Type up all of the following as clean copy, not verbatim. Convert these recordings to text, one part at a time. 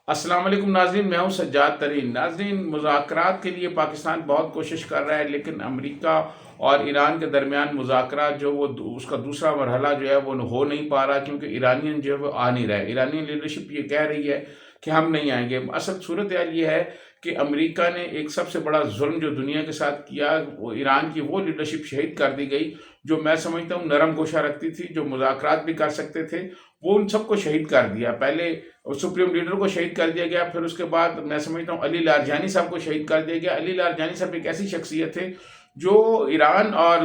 السلام علیکم ناظرین، میں ہوں سجاد ترین۔ ناظرین، مذاکرات کے لیے پاکستان بہت کوشش کر رہا ہے، لیکن امریکہ اور ایران کے درمیان مذاکرات جو وہ اس کا دوسرا مرحلہ جو ہے وہ ہو نہیں پا رہا، کیونکہ ایرانین جو ہے وہ آ نہیں رہے۔ ایرانی لیڈرشپ یہ کہہ رہی ہے کہ ہم نہیں آئیں گے۔ اصل صورتحال یہ ہے کہ امریکہ نے ایک سب سے بڑا ظلم جو دنیا کے ساتھ کیا، وہ ایران کی وہ لیڈرشپ شہید کر دی گئی جو میں سمجھتا ہوں نرم گوشہ رکھتی تھی، جو مذاکرات بھی کر سکتے تھے، وہ ان سب کو شہید کر دیا۔ پہلے سپریم لیڈر کو شہید کر دیا گیا، پھر اس کے بعد میں سمجھتا ہوں علی لارجانی صاحب کو شہید کر دیا گیا۔ علی لارجانی صاحب ایک ایسی شخصیت تھے جو ایران اور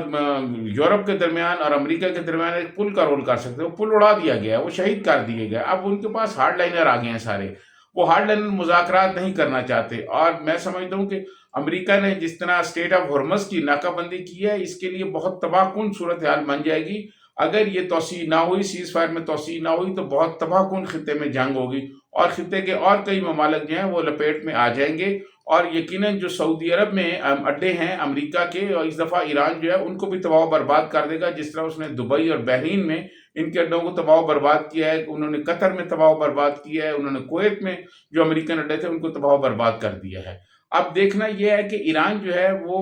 یورپ کے درمیان اور امریکہ کے درمیان ایک پل کا رول کر سکتے، وہ پل اڑا دیا گیا، وہ شہید کر دیے گئے۔ اب ان کے پاس ہارڈ لائنر آ گئے ہیں سارے، وہ ہارڈ لائنر مذاکرات نہیں کرنا چاہتے۔ اور میں سمجھتا ہوں کہ امریکہ نے جس طرح اسٹیٹ آف ہرمز کی ناکہ بندی کی ہے، اس کے لیے بہت تباہ کن صورتحال بن جائے گی۔ اگر یہ توسیع نہ ہوئی، سیز فائر میں توسیع نہ ہوئی، تو بہت تباہ کن خطے میں جنگ ہوگی، اور خطے کے اور کئی ممالک جو ہیں وہ لپیٹ میں آ جائیں گے۔ اور یقیناً جو سعودی عرب میں اڈے ہیں امریکہ کے، اور اس دفعہ ایران جو ہے ان کو بھی تباہ و برباد کر دے گا، جس طرح اس نے دبئی اور بحرین میں ان کے اڈوں کو تباہ و برباد کیا ہے، انہوں نے قطر میں تباہ و برباد کیا ہے، انہوں نے کویت میں جو امریکن اڈے تھے ان کو تباہ و برباد کر دیا ہے۔ اب دیکھنا یہ ہے کہ ایران جو ہے وہ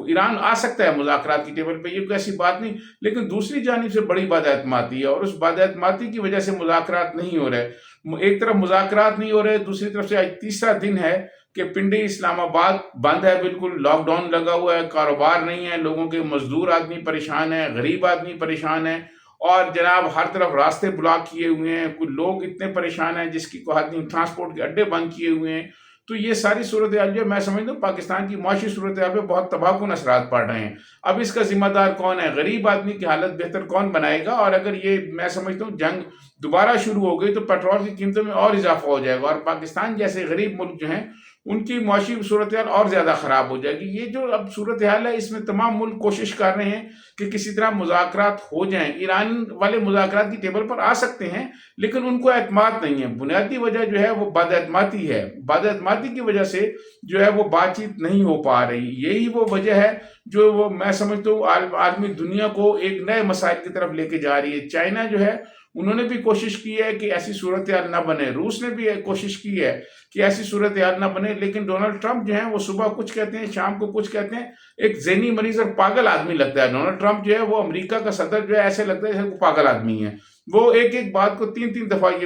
ایران آ سکتا ہے مذاکرات کی ٹیبل پہ، یہ کوئی ایسی بات نہیں، لیکن دوسری جانب سے بڑی بد اعتمادی ہے، اور اس بد اعتمادی کی وجہ سے مذاکرات نہیں ہو رہے۔ ایک طرف مذاکرات نہیں ہو رہے، دوسری طرف سے آج تیسرا دن ہے کہ پنڈی اسلام آباد بند ہے، بالکل لاک ڈاؤن لگا ہوا ہے، کاروبار نہیں ہے، لوگوں کے مزدور آدمی پریشان ہیں، غریب آدمی پریشان ہیں، اور جناب ہر طرف راستے بلاک کیے ہوئے ہیں، کچھ لوگ اتنے پریشان ہیں جس کی کوئی حد نہیں، ٹرانسپورٹ کے اڈے بند کیے ہوئے ہیں۔ تو یہ ساری صورتحال جو میں سمجھتا ہوں پاکستان کی معاشی صورتحال پہ بہت تباہ کن اثرات پڑ رہے ہیں۔ اب اس کا ذمہ دار کون ہے؟ غریب آدمی کی حالت بہتر کون بنائے گا؟ اور اگر یہ میں سمجھتا ہوں جنگ دوبارہ شروع ہو گئی تو پیٹرول کی قیمتوں میں اور اضافہ ہو جائے گا، اور پاکستان جیسے غریب ملک جو ہیں ان کی معاشی صورتحال اور زیادہ خراب ہو جائے گی۔ یہ جو اب صورتحال ہے، اس میں تمام ملک کوشش کر رہے ہیں کہ کسی طرح مذاکرات ہو جائیں۔ ایران والے مذاکرات کی ٹیبل پر آ سکتے ہیں، لیکن ان کو اعتماد نہیں ہے۔ بنیادی وجہ جو ہے وہ بد اعتمادی ہے، بد اعتمادی کی وجہ سے جو ہے وہ بات چیت نہیں ہو پا رہی۔ یہی وہ وجہ ہے جو وہ میں سمجھتا ہوں عالمی دنیا کو ایک نئے مسائل کی طرف لے کے جا رہی ہے۔ چائنا جو ہے انہوں نے بھی کوشش کی ہے کہ ایسی صورتحال نہ بنے، روس نے بھی کوشش کی ہے کہ ایسی صورتحال نہ بنے، لیکن ڈونلڈ ٹرمپ جو ہیں وہ صبح کچھ کہتے ہیں، شام کو کچھ کہتے ہیں۔ ایک ذہنی مریض اور پاگل آدمی لگتا ہے ڈونلڈ ٹرمپ جو ہے، وہ امریکہ کا صدر جو ہے ایسے لگتا ہے جیسے وہ پاگل آدمی ہے۔ وہ ایک ایک بات کو تین تین دفعہ یہ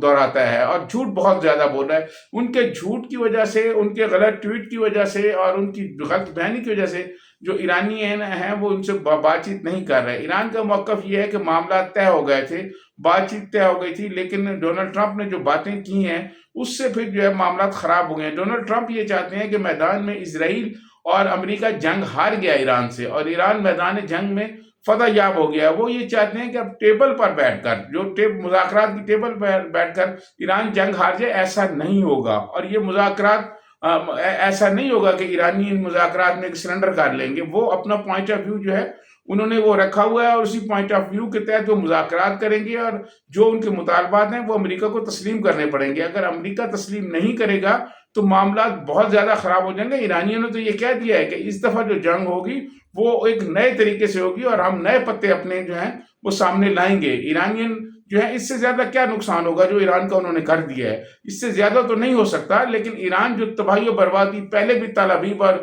دہراتا ہے، اور جھوٹ بہت زیادہ بول رہا ہے۔ ان کے جھوٹ کی وجہ سے، ان کے غلط ٹویٹ کی وجہ سے، اور ان کی غلط بیانی کی وجہ سے جو ایرانی ہیں وہ ان سے بات چیت نہیں کر رہے۔ ایران کا موقف یہ ہے کہ معاملات طے ہو گئے تھے، بات چیت طے ہو گئی تھی، لیکن ڈونلڈ ٹرمپ نے جو باتیں کی ہیں اس سے پھر جو ہے معاملات خراب ہو گئے ہیں۔ ڈونلڈ ٹرمپ یہ چاہتے ہیں کہ میدان میں اسرائیل اور امریکہ جنگ ہار گیا ایران سے، اور ایران میدان جنگ میں فتح یاب ہو گیا۔ وہ یہ چاہتے ہیں کہ اب ٹیبل پر بیٹھ کر، جو مذاکرات کی ٹیبل پر بیٹھ کر ایران جنگ ہار جائے، ایسا نہیں ہوگا۔ اور یہ مذاکرات ایسا نہیں ہوگا کہ ایرانی ان مذاکرات میں سرنڈر کر لیں گے۔ وہ اپنا پوائنٹ آف ویو جو ہے انہوں نے وہ رکھا ہوا ہے، اور اسی پوائنٹ آف ویو کے تحت وہ مذاکرات کریں گے، اور جو ان کے مطالبات ہیں وہ امریکہ کو تسلیم کرنے پڑیں گے۔ اگر امریکہ تسلیم نہیں کرے گا تو معاملات بہت زیادہ خراب ہو جائیں گے۔ ایرانیوں نے تو یہ کہہ دیا ہے کہ اس دفعہ جو جنگ ہوگی وہ ایک نئے طریقے سے ہوگی، اور ہم نئے پتے اپنے جو ہیں وہ سامنے لائیں گے۔ ایرانین جو ہے اس سے زیادہ کیا نقصان ہوگا جو ایران کا انہوں نے کر دیا ہے؟ اس سے زیادہ تو نہیں ہو سکتا، لیکن ایران جو تباہی و بربادی پہلے بھی تل ابیب اور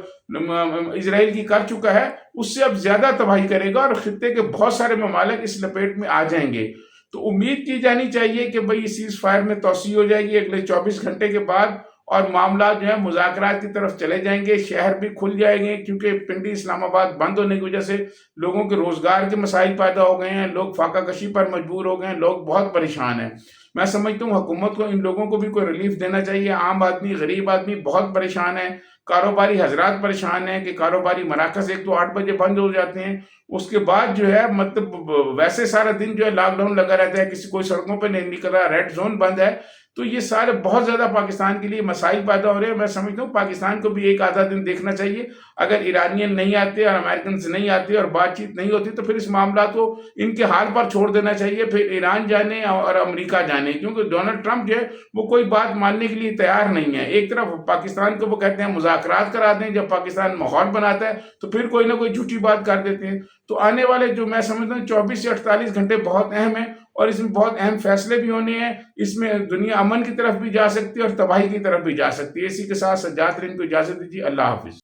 اسرائیل کی کر چکا ہے، اس سے اب زیادہ تباہی کرے گا، اور خطے کے بہت سارے ممالک اس لپیٹ میں آ جائیں گے۔ تو امید کی جانی چاہیے کہ بھئی سیز فائر میں توسیع ہو جائے گی اگلے 24 گھنٹے کے بعد، اور معاملات جو ہے مذاکرات کی طرف چلے جائیں گے، شہر بھی کھل جائیں گے، کیونکہ پنڈی اسلام آباد بند ہونے کی وجہ سے لوگوں کے روزگار کے مسائل پیدا ہو گئے ہیں، لوگ فاقہ کشی پر مجبور ہو گئے ہیں، لوگ بہت پریشان ہیں۔ میں سمجھتا ہوں حکومت کو ان لوگوں کو بھی کوئی ریلیف دینا چاہیے۔ عام آدمی، غریب آدمی بہت پریشان ہے، کاروباری حضرات پریشان ہیں کہ کاروباری مراکز ایک تو 8 بجے بند ہو جاتے ہیں، اس کے بعد جو ہے مطلب ویسے سارا دن جو ہے لاک ڈاؤن لگا رہتا ہے، کسی کوئی سڑکوں پہ نہیں نکل رہا، ریڈ زون بند ہے، تو یہ سارے بہت زیادہ پاکستان کے لیے مسائل پیدا ہو رہے ہیں. میں سمجھتا ہوں پاکستان کو بھی ایک آدھا دن دیکھنا چاہیے. اگر ایرانین نہیں آتے اور امریکنز نہیں آتے اور بات چیت نہیں ہوتی تو پھر اس معاملات کو ان کے حال پر چھوڑ دینا چاہیے. پھر ایران جانے اور امریکہ جانے, کیونکہ ڈونلڈ ٹرمپ جو ہے وہ کوئی بات ماننے کے لیے تیار نہیں ہے. ایک طرف پاکستان کو وہ کہتے ہیں مذاکرات کرا دیں, جب پاکستان ماحول بناتا ہے تو پھر کوئی نہ کوئی جھوٹی بات کر دیتے ہیں. تو آنے والے جو میں سمجھتا ہوں 24 سے 48 گھنٹے بہت اہم ہیں, اور اس میں بہت اہم فیصلے بھی ہونے ہیں. اس میں دنیا امن کی طرف بھی جا سکتی ہے اور تباہی کی طرف بھی جا سکتی ہے. اسی کے ساتھ سجاد ترین کو اجازت دیجیے. اللہ حافظ.